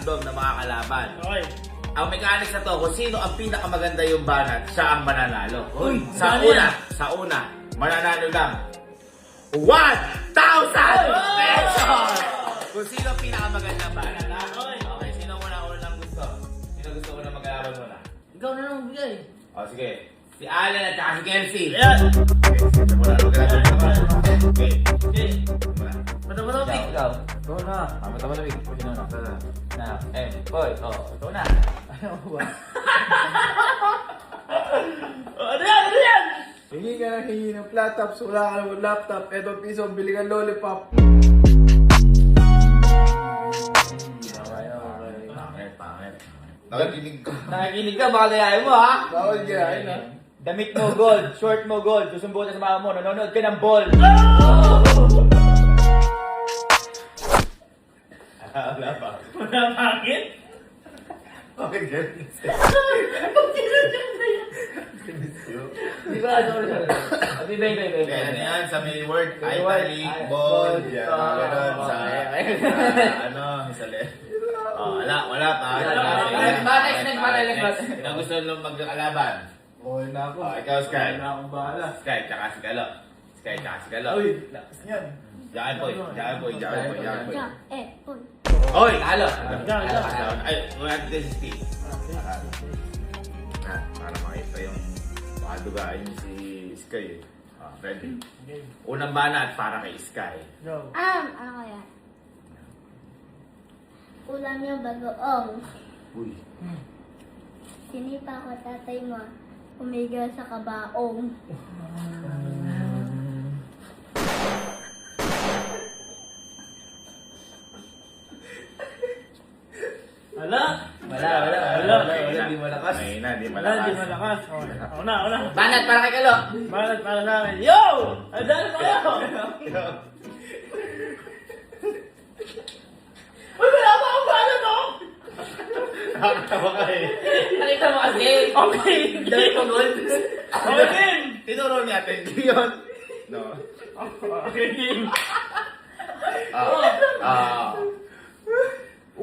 random na mga kalaban. Okay. Ang mechanics na to, kung sino ang pinakamaganda yung banat, siya ang mananalo. Uy, Sa ano una, mananalo lang 1,000 pesos! Kung sino ang pinakamagandang banat, ha? Okay, sino muna unang gusto? Sino gusto ko na mag-alaban muna? Ikaw na lang bigay. O, sige. Si Alan at saka si Kelsey. Ayan. Sige, muna. Okay. Okay. Muna. Mata-mata, Vic. Ikaw. Ikaw na. Tama-tama na, Vic. Sino na? Na. Boy. Ikaw na. Ano ba? Ano yan? Ano yan? Hingi ka ng hingi ng flat tops. Wala ka ng laptop. Eto piso. Bili ka lollipop. Pangit. Nakikinig ko. Nakikinig ka. Baka layain mo, ha? Bawal ginahin, ha? Damit mo gold. Short mo gold. Susumbong sa mama mo. Nanonood ka ng ball. Wala pa. Wala bakit? Okay, good. Di ba? Sorry. Abi, bang. Kaya ano yan, sa may word, May word, italic, bold, yan, gano'n, sa, sa left. Wala pa. Next. Sino gusto nung magkakalaban? Okay na ako. Ikaw, Sky. Na akong bahala. Sky, tsaka si Galo. Sky, tsaka si Galo. Uy, lakas yan. Diyan, boy. Uy. Oy, talo. Diyan. Ay, wala dito si Steve. Para makita yung makadugaan niyo si Sky. Ready? Unang banat para kay Sky. Go. Ano kaya? Ulam yung bagoong. Uy. Sinipa ko tatay mo. Umiga sa kabaong. Wala. Di malakas. Di Wala, di malakas. Okay. Ako na. Banat para kay Kalo. Banat para sa akin. Yo! Adal ko yo! Uy, wala pa akong banat, oh! Nakakatawa ka eh. Nakita mo kasi. Okay. Dami ko gold. Okay, game. Tinuro niya, thank you yun. No. Okay, game.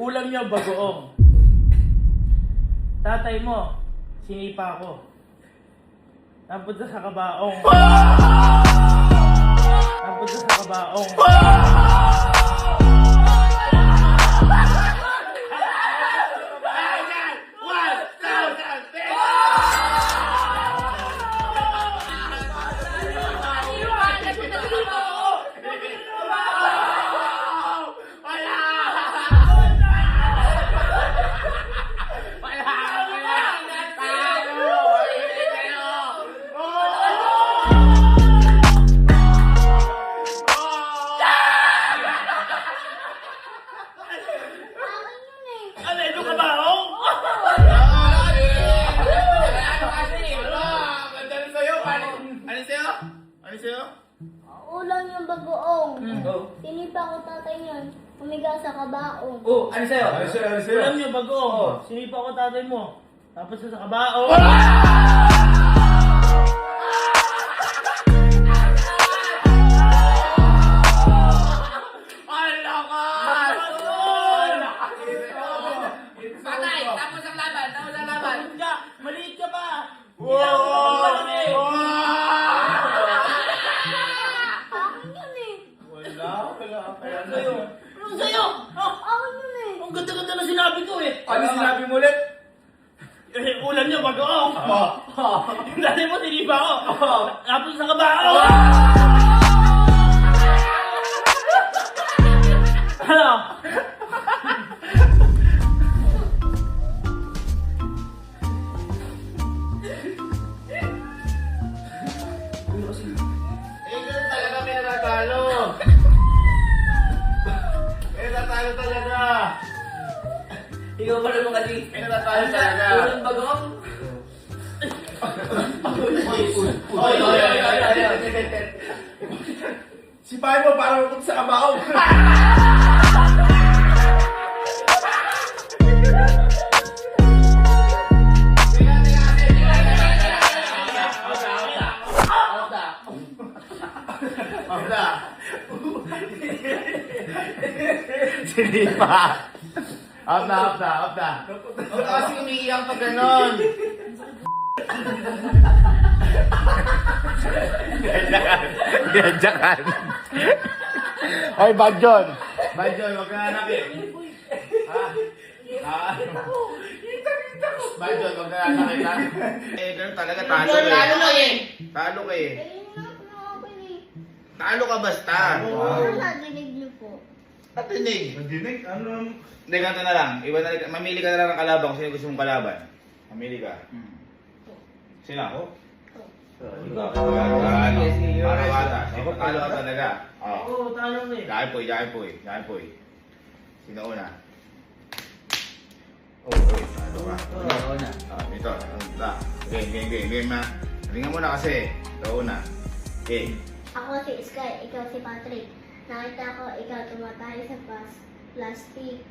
Ulam niya bagoong. Tatay mo, sinipa ko. Napunta sa kabaong. Napunta sa kabaong. Ano, ito kabaong? Ano sa'yo? Ulam yung bagoong. Oh. Sinipa ko tatay niyon. Umiga sa kabaong. Oh, ano sa'yo? Ulam niyo bagoong. Sinipa ko tatay mo. Tapos sa kabaong. Patay! Tapos ang laban! Maliit ka pa! Akin yun eh. Ano sa'yo? Akin yun eh. Ang ganda-ganda na sinabi ko eh. Ano sinabi mo ulit? Ulam niyo bagoong. Yung dati mo sinipa ko. Tapos sa kabaong. Ano? Ganun talaga may natatalo. May natatalo talaga. Ikaw pa naman kasi. May natatalo talaga. Ulang bagong. Oy. Sipahin mo para mapunta sa kabaong. Sinipa. Up na. Huwag ka kasi umiiyak pag ganon. Ganyan. Ay, Bad John, huwag ka nanakit. Ha? Bad John, huwag ka nanakit, ha? Ganun talaga, talo ka eh. Talo ka eh. Ayun na ako eh. Talo ka basta. Ano nadinig niyo po? Patinig. Nadinig? Ano? Hindi, ganito na lang. Mamili ka na lang ng kalaban kung sino gusto mong kalaban. Mamili ka. Sino ako? Parawata. Talo ka talaga. Oo, talo mo eh. Yakin po eh. Sino una? Talo ka. Oo na. Ito. Game ha. Tingnan mo na kasi. Ito una. Okay. Ako si Sky, ikaw si Patrick. Nakita ko ikaw tumatay sa plastic.